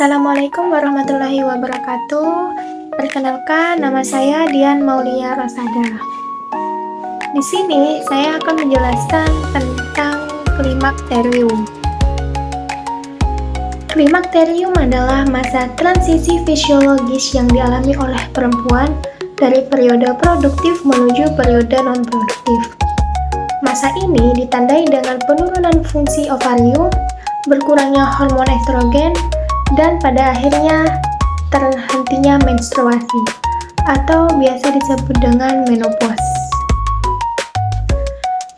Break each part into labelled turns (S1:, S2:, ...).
S1: Assalamualaikum warahmatullahi wabarakatuh. Perkenalkan, nama saya Dian Maulia Rosada. Di sini saya akan menjelaskan tentang klimakterium. Klimakterium adalah masa transisi fisiologis yang dialami oleh perempuan dari periode produktif menuju periode non-produktif. Masa ini ditandai dengan penurunan fungsi ovarium, berkurangnya hormon estrogen, dan pada akhirnya terhentinya menstruasi atau biasa disebut dengan menopause.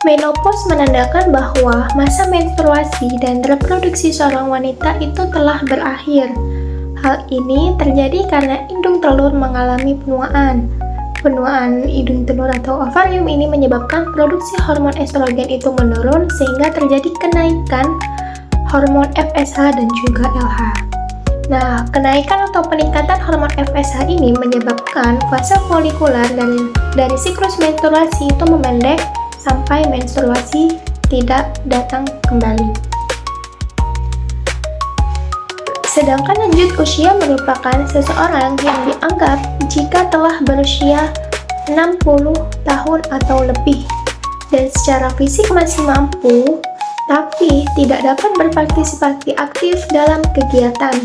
S1: Menopause menandakan bahwa masa menstruasi dan reproduksi seorang wanita itu telah berakhir. Hal ini terjadi karena indung telur mengalami penuaan. Penuaan indung telur atau ovarium ini menyebabkan produksi hormon estrogen itu menurun sehingga terjadi kenaikan hormon FSH dan juga LH. Nah, kenaikan atau peningkatan hormon FSH ini menyebabkan fase folikular dari siklus menstruasi itu memendek sampai menstruasi tidak datang kembali. Sedangkan lanjut usia merupakan seseorang yang dianggap jika telah berusia 60 tahun atau lebih dan secara fisik masih mampu, tapi tidak dapat berpartisipasi aktif dalam kegiatan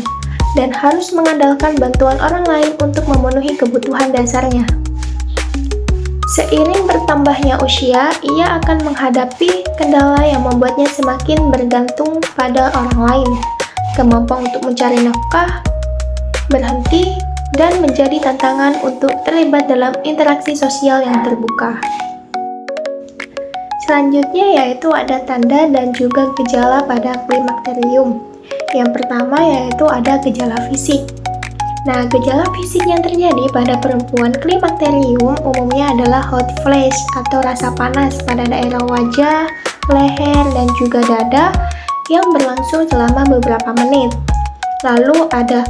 S1: dan harus mengandalkan bantuan orang lain untuk memenuhi kebutuhan dasarnya. Seiring bertambahnya usia, ia akan menghadapi kendala yang membuatnya semakin bergantung pada orang lain. Kemampuan untuk mencari nafkah berhenti dan menjadi tantangan untuk terlibat dalam interaksi sosial yang terbuka. Selanjutnya yaitu ada tanda dan juga gejala pada klimakterium. Yang pertama yaitu ada gejala fisik. Nah, gejala fisik yang terjadi pada perempuan klimakterium umumnya adalah hot flash atau rasa panas pada daerah wajah, leher, dan juga dada yang berlangsung selama beberapa menit. Lalu ada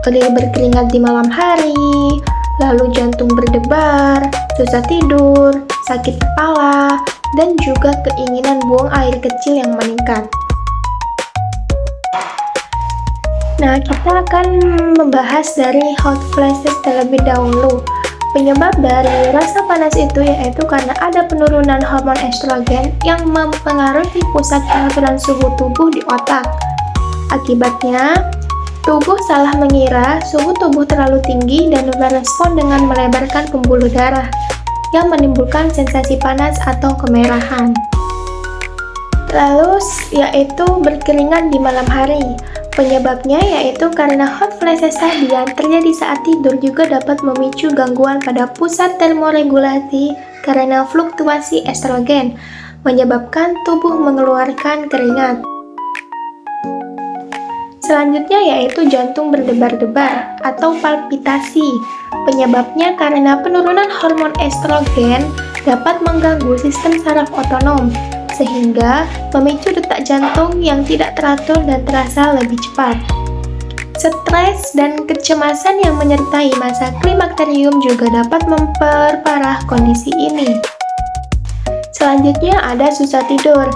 S1: berkeringat di malam hari, lalu jantung berdebar, susah tidur, sakit kepala, dan juga keinginan buang air kecil yang meningkat. Nah, kita akan membahas dari hot flashes terlebih dahulu. Penyebab dari rasa panas itu yaitu karena ada penurunan hormon estrogen yang mempengaruhi pusat pengaturan suhu tubuh di otak. Akibatnya, tubuh salah mengira suhu tubuh terlalu tinggi dan merespon dengan melebarkan pembuluh darah yang menimbulkan sensasi panas atau kemerahan. Lalu yaitu berkeringat di malam hari. Penyebabnya yaitu karena hot flashes tadi yang terjadi saat tidur juga dapat memicu gangguan pada pusat termoregulasi karena fluktuasi estrogen, menyebabkan tubuh mengeluarkan keringat. Selanjutnya yaitu jantung berdebar-debar atau palpitasi. Penyebabnya karena penurunan hormon estrogen dapat mengganggu sistem saraf otonom, sehingga memicu detak jantung yang tidak teratur dan terasa lebih cepat. Stres dan kecemasan yang menyertai masa klimakterium juga dapat memperparah kondisi ini. Selanjutnya ada susah tidur.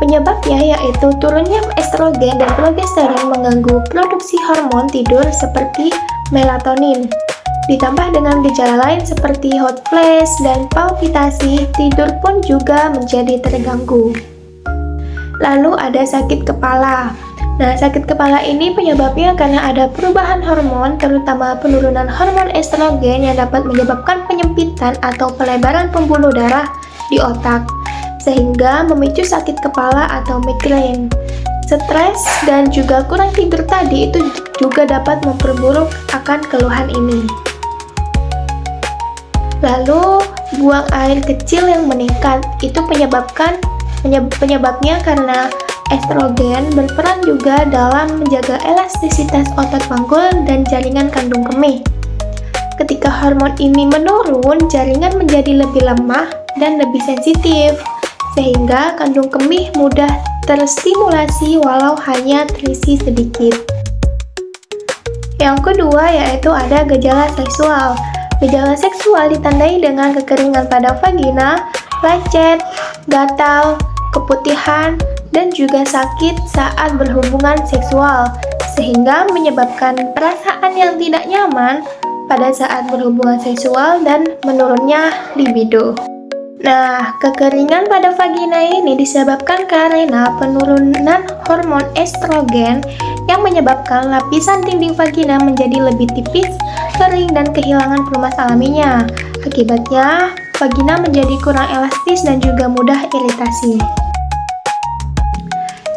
S1: Penyebabnya yaitu turunnya estrogen dan progesteron mengganggu produksi hormon tidur seperti melatonin. Ditambah dengan gejala lain seperti hot flash dan palpitasi, tidur pun juga menjadi terganggu. Lalu ada sakit kepala. Nah, sakit kepala ini penyebabnya karena ada perubahan hormon, terutama penurunan hormon estrogen yang dapat menyebabkan penyempitan atau pelebaran pembuluh darah di otak, sehingga memicu sakit kepala atau migrain. Stres dan juga kurang tidur tadi itu juga dapat memperburuk akan keluhan ini. Lalu, buang air kecil yang meningkat, itu penyebabnya karena estrogen berperan juga dalam menjaga elastisitas otot panggul dan jaringan kandung kemih. Ketika hormon ini menurun, jaringan menjadi lebih lemah dan lebih sensitif, sehingga kandung kemih mudah terstimulasi walau hanya terisi sedikit. Yang kedua yaitu ada gejala seksual. Gejala seksual ditandai dengan kekeringan pada vagina, lecet, gatal, keputihan, dan juga sakit saat berhubungan seksual, sehingga menyebabkan perasaan yang tidak nyaman pada saat berhubungan seksual dan menurunnya libido. Nah, kekeringan pada vagina ini disebabkan karena penurunan hormon estrogen yang menyebabkan lapisan dinding vagina menjadi lebih tipis, kering, dan kehilangan pelumas alaminya. Akibatnya, vagina menjadi kurang elastis dan juga mudah iritasi.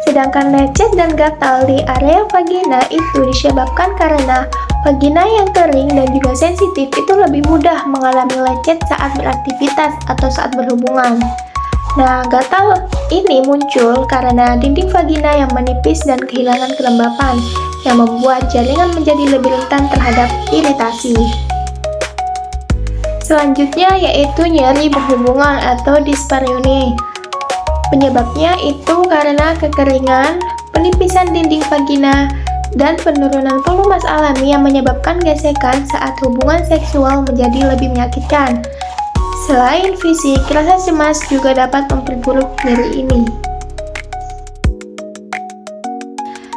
S1: Sedangkan lecet dan gatal di area vagina itu disebabkan karena vagina yang kering dan juga sensitif itu lebih mudah mengalami lecet saat beraktivitas atau saat berhubungan. Nah, gatal ini muncul karena dinding vagina yang menipis dan kehilangan kelembapan yang membuat jaringan menjadi lebih rentan terhadap iritasi. Selanjutnya yaitu nyeri berhubungan atau dispareunia. Penyebabnya itu karena kekeringan, penipisan dinding vagina, dan penurunan pelumas alami yang menyebabkan gesekan saat hubungan seksual menjadi lebih menyakitkan. Selain fisik, rasa cemas juga dapat memperburuk nyeri ini.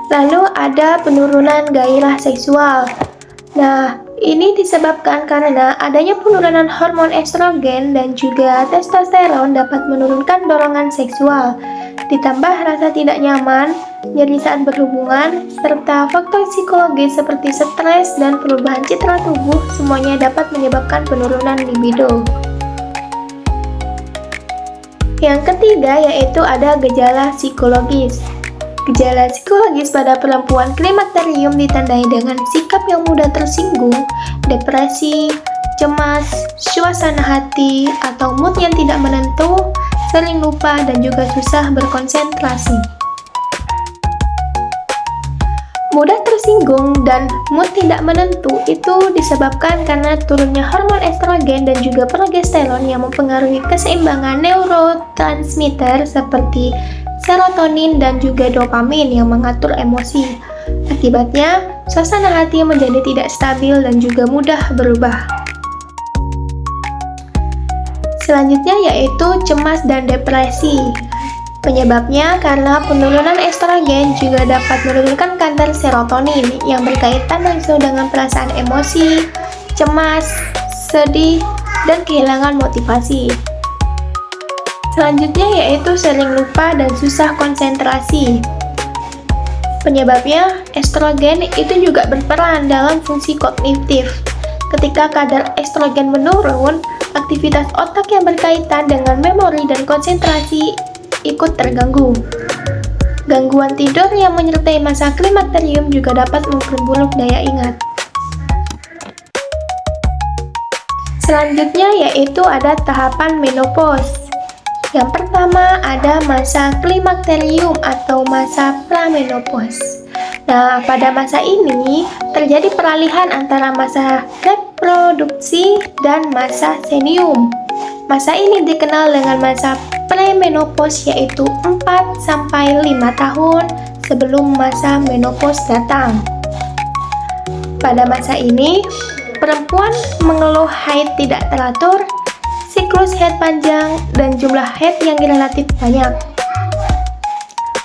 S1: Lalu ada penurunan gairah seksual. Nah, ini disebabkan karena adanya penurunan hormon estrogen dan juga testosteron dapat menurunkan dorongan seksual. Ditambah rasa tidak nyaman, nyeri saat berhubungan, serta faktor psikologis seperti stres dan perubahan citra tubuh semuanya dapat menyebabkan penurunan libido. Yang ketiga yaitu ada gejala psikologis. Gejala psikologis pada perempuan klimakterium ditandai dengan sikap yang mudah tersinggung, depresi, cemas, suasana hati, atau mood yang tidak menentu, sering lupa, dan juga susah berkonsentrasi. Mudah tersinggung dan mood tidak menentu itu disebabkan karena turunnya hormon estrogen dan juga progesteron yang mempengaruhi keseimbangan neurotransmitter seperti serotonin dan juga dopamin yang mengatur emosi. Akibatnya, suasana hati menjadi tidak stabil dan juga mudah berubah. Selanjutnya yaitu cemas dan depresi. Penyebabnya karena penurunan estrogen juga dapat menurunkan kadar serotonin yang berkaitan langsung dengan perasaan emosi, cemas, sedih, dan kehilangan motivasi. Selanjutnya yaitu sering lupa dan susah konsentrasi. Penyebabnya, estrogen itu juga berperan dalam fungsi kognitif. Ketika kadar estrogen menurun, aktivitas otak yang berkaitan dengan memori dan konsentrasi ikut terganggu. Gangguan tidur yang menyertai masa klimakterium juga dapat memperburuk daya ingat. Selanjutnya yaitu ada tahapan menopause. Yang pertama ada masa klimakterium atau masa pramenopause. Nah, pada masa ini terjadi peralihan antara masa reproduksi dan masa senium. Masa ini dikenal dengan masa premenopause yaitu 4-5 tahun sebelum masa menopause datang. Pada masa ini, perempuan mengeluh haid tidak teratur, siklus haid panjang, dan jumlah haid yang relatif banyak.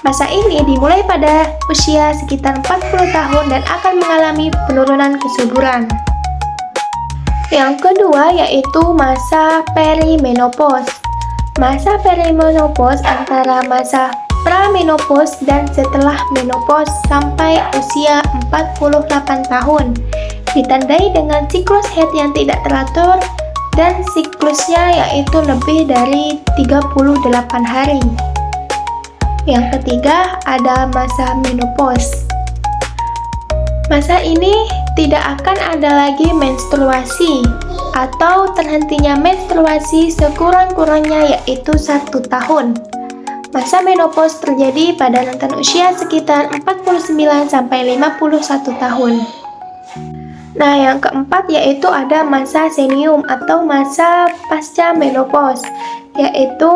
S1: Masa ini dimulai pada usia sekitar 40 tahun dan akan mengalami penurunan kesuburan. Yang kedua yaitu masa perimenopause. Masa perimenopause antara masa pramenopause dan setelah menopause sampai usia 48 tahun. Ditandai dengan siklus haid yang tidak teratur dan siklusnya yaitu lebih dari 38 hari. Yang ketiga ada masa menopause. Masa ini tidak akan ada lagi menstruasi atau terhentinya menstruasi sekurang-kurangnya yaitu 1 tahun. Masa menopause terjadi pada rentan usia sekitar 49 sampai 51 tahun. Nah, yang keempat yaitu ada masa senium atau masa pasca menopause, yaitu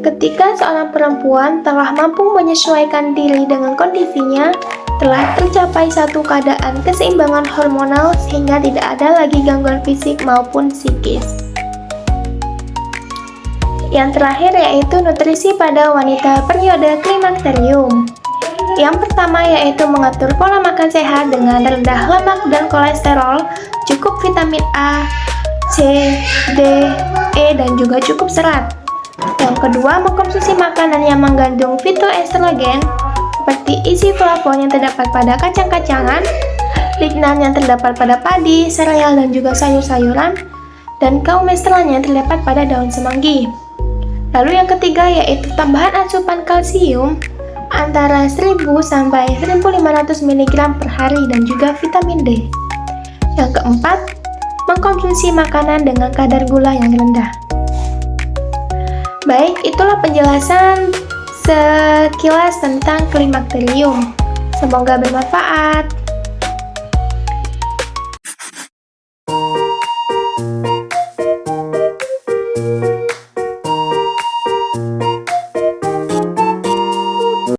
S1: ketika seorang perempuan telah mampu menyesuaikan diri dengan kondisinya, telah tercapai satu keadaan keseimbangan hormonal sehingga tidak ada lagi gangguan fisik maupun psikis. Yang terakhir yaitu nutrisi pada wanita periode klimakterium. Yang pertama yaitu mengatur pola makan sehat dengan rendah lemak dan kolesterol, cukup vitamin A, C, D, E, dan juga cukup serat. Yang kedua, mengkonsumsi makanan yang mengandung fitoestrogen seperti isoflavon yang terdapat pada kacang-kacangan, lignan yang terdapat pada padi, sereal, dan juga sayur-sayuran, dan kaumestlan yang terdapat pada daun semanggi. Lalu yang ketiga yaitu tambahan asupan kalsium antara 1000 sampai 1500 mg per hari dan juga vitamin D. Yang keempat, mengkonsumsi makanan dengan kadar gula yang rendah. Baik, itulah penjelasan sekilas tentang Climacterium. Semoga bermanfaat.